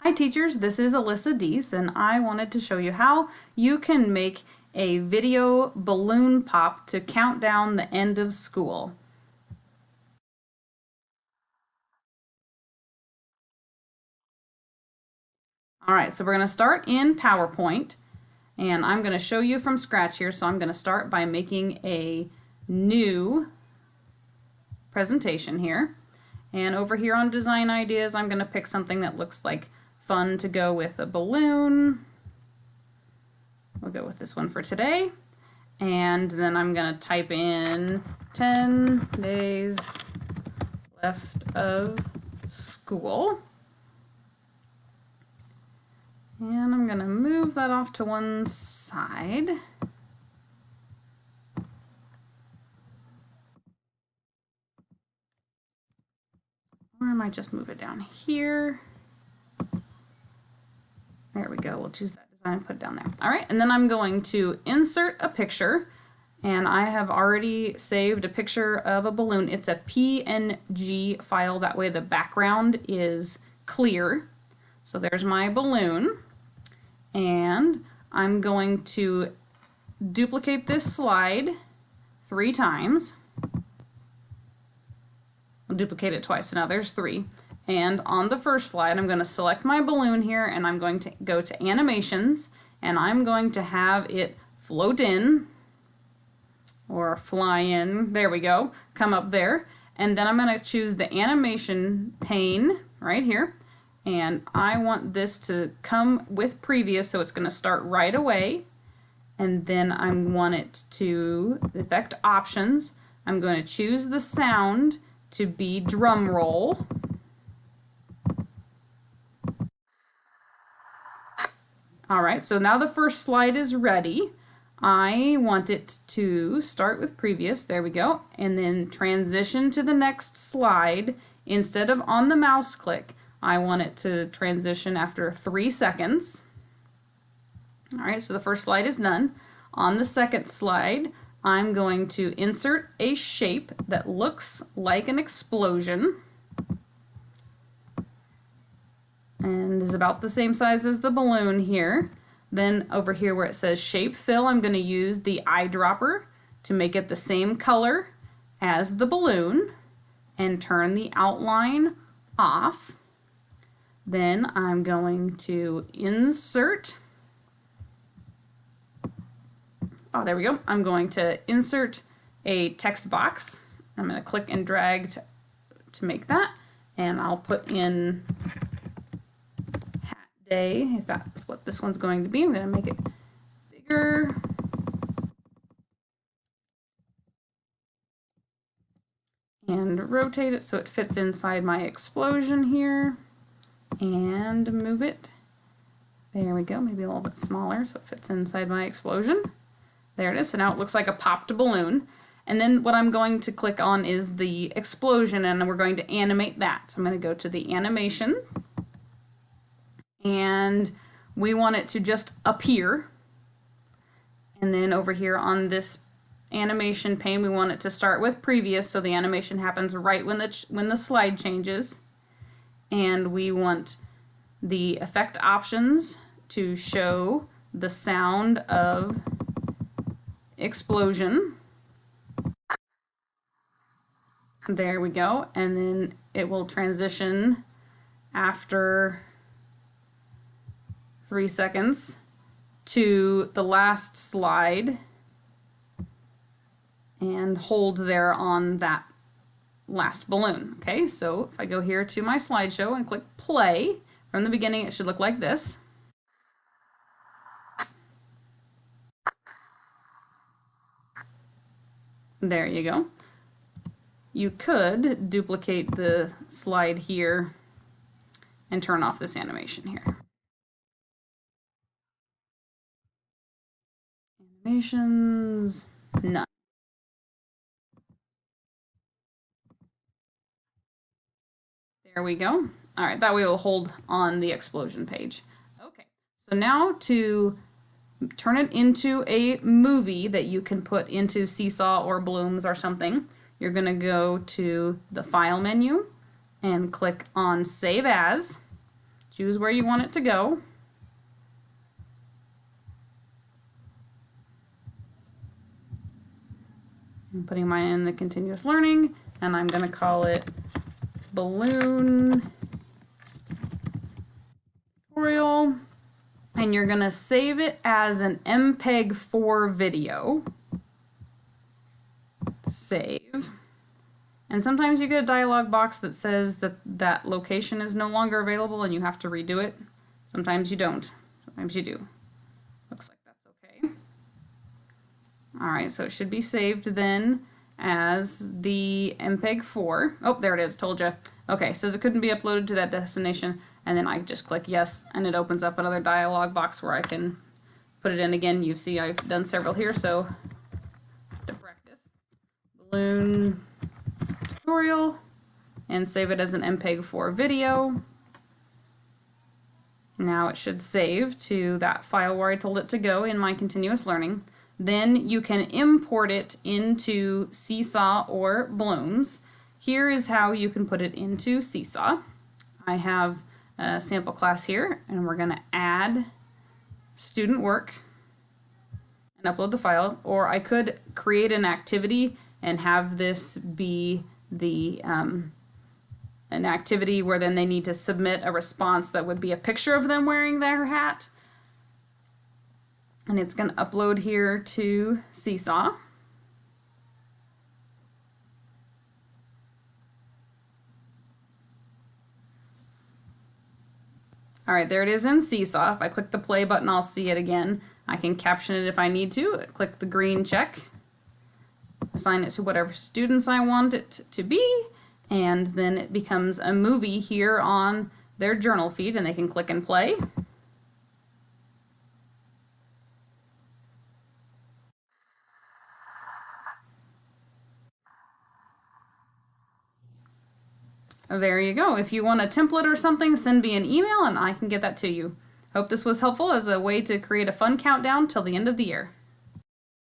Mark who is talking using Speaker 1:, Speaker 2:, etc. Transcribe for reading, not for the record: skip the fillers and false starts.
Speaker 1: Hi teachers, this is Alyssa Deese and I wanted to show you how you can make a video balloon pop to count down the end of school. Alright, so we're going to start in PowerPoint and I'm going to show you from scratch here. So I'm going to start by making a new presentation here. And over here on Design Ideas, I'm going to pick something that looks like fun to go with a balloon. We'll go with this one for today. And then I'm going to type in 10 days left of school. And I'm going to move that off to one side. Or I might just move it down here. There we go. We'll choose that design and put it down there. All right, and then I'm going to insert a picture. And I have already saved a picture of a balloon. It's a PNG file. That way the background is clear. So there's my balloon. And I'm going to duplicate this slide 3 times. I'll duplicate it twice, so now there's 3. And on the first slide, I'm going to select my balloon here and I'm going to go to animations and I'm going to have it float in or fly in. There we go. Come up there. And then I'm going to choose the animation pane right here. And I want this to come with previous, so it's going to start right away. And then I want it to effect options. I'm going to choose the sound to be drum roll. All right, so now the first slide is ready. I want it to start with previous, there we go, and then transition to the next slide. Instead of on the mouse click, I want it to transition after 3 seconds. All right, so the first slide is done. On the second slide, I'm going to insert a shape that looks like an explosion and is about the same size as the balloon here. Then over here where it says shape fill, I'm going to use the eyedropper to make it the same color as the balloon and turn the outline off. Then I'm going to insert, oh there we go, I'm going to insert a text box. I'm going to click and drag to make that, and I'll put in day, if that's what this one's going to be. I'm going to make it bigger. And rotate it so it fits inside my explosion here. And move it. There we go, maybe a little bit smaller so it fits inside my explosion. There it is. So now it looks like a popped balloon. And then what I'm going to click on is the explosion, and we're going to animate that. So I'm going to go to the animation. And we want it to just appear. And then over here on this animation pane, we want it to start with previous, so the animation happens right when the slide changes. And we want the effect options to show the sound of explosion. There we go. And then it will transition after 3 seconds to the last slide and hold there on that last balloon. Okay, so if I go here to my slideshow and click play, from the beginning it should look like this. There you go. You could duplicate the slide here and turn off this animation here. Animations, none. There we go. All right, that way it'll hold on the explosion page. Okay, so now to turn it into a movie that you can put into Seesaw or Blooms or something, you're going to go to the File menu and click on Save As. choose where you want it to go. I'm putting mine in the continuous learning, and I'm going to call it balloon tutorial. And you're going to save it as an MPEG-4 video. Save. And sometimes you get a dialog box that says that that location is no longer available and you have to redo it. Sometimes you don't. Sometimes you do. Looks like that's okay. Alright, so it should be saved then as the MPEG-4. Oh, there it is, told you. Okay, says it couldn't be uploaded to that destination, and then I just click yes, and it opens up another dialog box where I can put it in again. You see I've done several here, so to practice. Balloon tutorial, and save it as an MPEG-4 video. Now it should save to that file where I told it to go in my continuous learning. Then you can import it into Seesaw or Blooms. Here is how you can put it into Seesaw. I have a sample class here, and we're going to add student work and upload the file, or I could create an activity and have this be the an activity where then they need to submit a response that would be a picture of them wearing their hat. And it's going to upload here to Seesaw. Alright, there it is in Seesaw. If I click the play button, I'll see it again. I can caption it if I need to. Click the green check. Assign it to whatever students I want it to be. And then it becomes a movie here on their journal feed, and they can click and play. There you go. If you want a template or something, send me an email and I can get that to you. Hope this was helpful as a way to create a fun countdown till the end of the year.